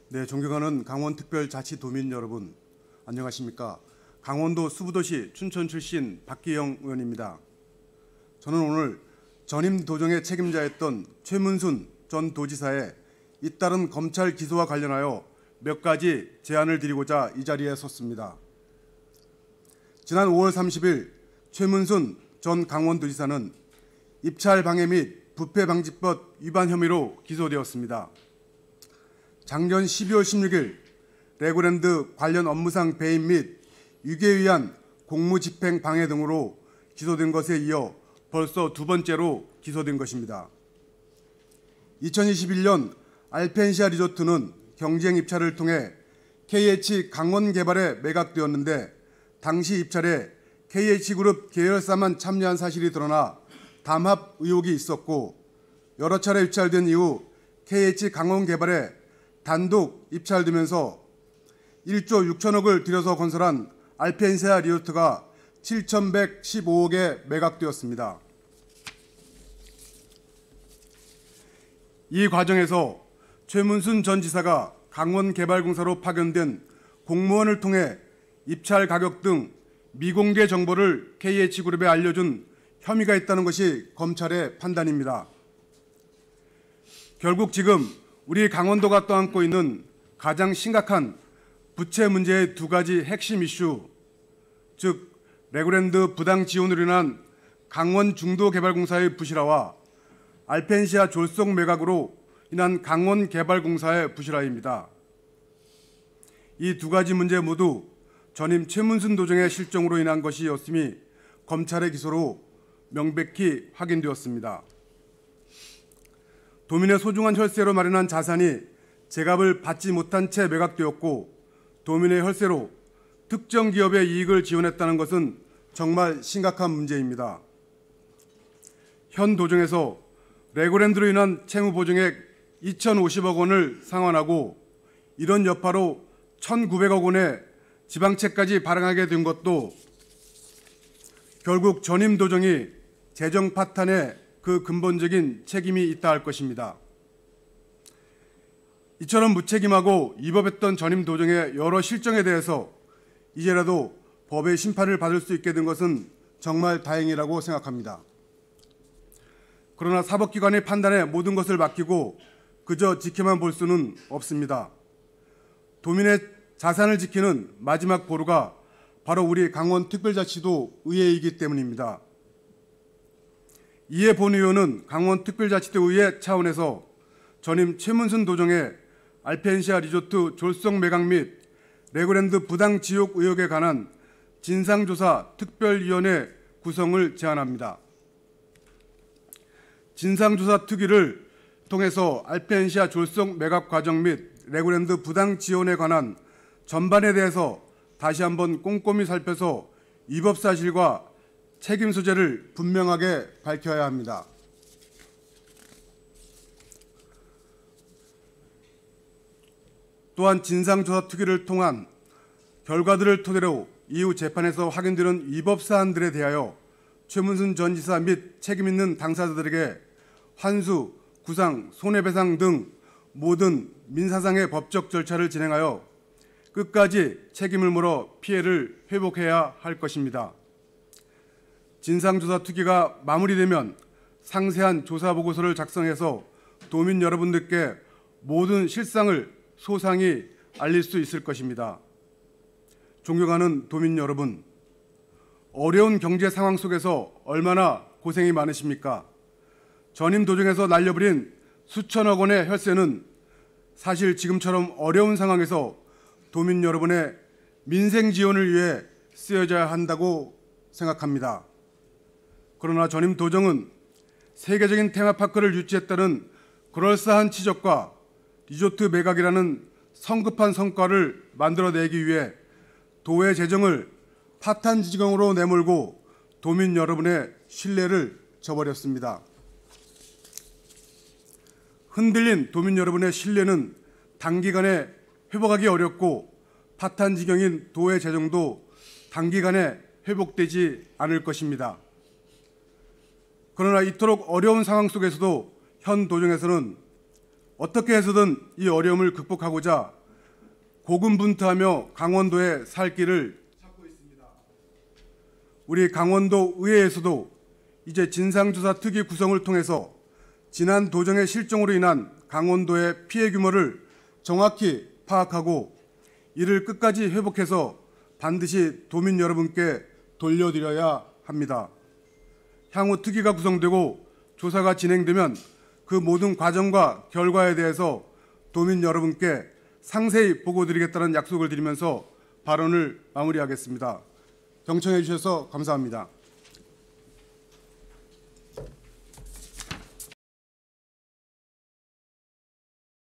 네, 존경하는 강원특별자치도민 여러분, 안녕하십니까? 강원도 수부도시 춘천 출신 박기영 의원입니다. 저는 오늘 전임 도정의 책임자였던 최문순 전 도지사의 잇따른 검찰 기소와 관련하여 몇 가지 제안을 드리고자 이 자리에 섰습니다. 지난 5월 30일 최문순 전 강원도지사는 입찰 방해 및 부패방지법 위반 혐의로 기소되었습니다. 작년 12월 16일 레고랜드 관련 업무상 배임 및 유기에 의한 공무집행 방해 등으로 기소된 것에 이어 벌써 두 번째로 기소된 것입니다. 2021년 알펜시아 리조트는 경쟁 입찰을 통해 KH 강원 개발에 매각되었는데 당시 입찰에 KH그룹 계열사만 참여한 사실이 드러나 담합 의혹이 있었고 여러 차례 입찰된 이후 KH 강원 개발에 단독 입찰되면서 1조 6천억을 들여서 건설한 알펜시아 리조트가 7,115억에 매각되었습니다. 이 과정에서 최문순 전 지사가 강원개발공사로 파견된 공무원을 통해 입찰 가격 등 미공개 정보를 KH그룹에 알려준 혐의가 있다는 것이 검찰의 판단입니다. 결국 지금 우리 강원도가 떠안고 있는 가장 심각한 부채 문제의 두 가지 핵심 이슈, 즉 레고랜드 부당 지원으로 인한 강원 중도개발공사의 부실화와 알펜시아 졸속 매각으로 인한 강원개발공사의 부실화입니다. 이 두 가지 문제 모두 전임 최문순 도정의 실정으로 인한 것이었음이 검찰의 기소로 명백히 확인되었습니다. 도민의 소중한 혈세로 마련한 자산이 제값을 받지 못한 채 매각되었고 도민의 혈세로 특정 기업의 이익을 지원했다는 것은 정말 심각한 문제입니다. 현 도정에서 레고랜드로 인한 채무보증액 2,050억 원을 상환하고 이런 여파로 1,900억 원의 지방채까지 발행하게 된 것도 결국 전임 도정이 재정 파탄에 그 근본적인 책임이 있다 할 것입니다. 이처럼 무책임하고 위법했던 전임 도정의 여러 실정에 대해서 이제라도 법의 심판을 받을 수 있게 된 것은 정말 다행이라고 생각합니다. 그러나 사법기관의 판단에 모든 것을 맡기고 그저 지켜만 볼 수는 없습니다. 도민의 자산을 지키는 마지막 보루가 바로 우리 강원특별자치도 의회이기 때문입니다. 이에 본 의원은 강원특별자치도 의회 차원에서 전임 최문순 도정의 알펜시아 리조트 졸속 매각 및 레고랜드 부당 지역 의혹에 관한 진상조사 특별위원회 구성을 제안합니다. 진상조사 특위를 통해서 알펜시아 졸속 매각 과정 및 레고랜드 부당 지원에 관한 전반에 대해서 다시 한번 꼼꼼히 살펴서 위법 사실과 책임 소재를 분명하게 밝혀야 합니다. 또한 진상조사 특위를 통한 결과들을 토대로 이후 재판에서 확인되는 위법 사안들에 대하여 최문순 전 지사 및 책임 있는 당사자들에게 환수, 구상, 손해배상 등 모든 민사상의 법적 절차를 진행하여 끝까지 책임을 물어 피해를 회복해야 할 것입니다. 진상조사 특위가 마무리되면 상세한 조사 보고서를 작성해서 도민 여러분들께 모든 실상을 소상히 알릴 수 있을 것입니다. 존경하는 도민 여러분, 어려운 경제 상황 속에서 얼마나 고생이 많으십니까? 전임 도정에서 날려버린 수천억 원의 혈세는 사실 지금처럼 어려운 상황에서 도민 여러분의 민생 지원을 위해 쓰여져야 한다고 생각합니다. 그러나 전임 도정은 세계적인 테마파크를 유치했다는 그럴싸한 치적과 리조트 매각이라는 성급한 성과를 만들어내기 위해 도의 재정을 파탄지경으로 내몰고 도민 여러분의 신뢰를 저버렸습니다. 흔들린 도민 여러분의 신뢰는 단기간에 회복하기 어렵고 파탄지경인 도의 재정도 단기간에 회복되지 않을 것입니다. 그러나 이토록 어려운 상황 속에서도 현 도정에서는 어떻게 해서든 이 어려움을 극복하고자 고군분투하며 강원도의 살 길을 찾고 있습니다. 우리 강원도 의회에서도 이제 진상조사 특위 구성을 통해서 지난 도정의 실정으로 인한 강원도의 피해 규모를 정확히 파악하고 이를 끝까지 회복해서 반드시 도민 여러분께 돌려드려야 합니다. 향후 특위가 구성되고 조사가 진행되면 그 모든 과정과 결과에 대해서 도민 여러분께 상세히 보고드리겠다는 약속을 드리면서 발언을 마무리하겠습니다. 경청해 주셔서 감사합니다.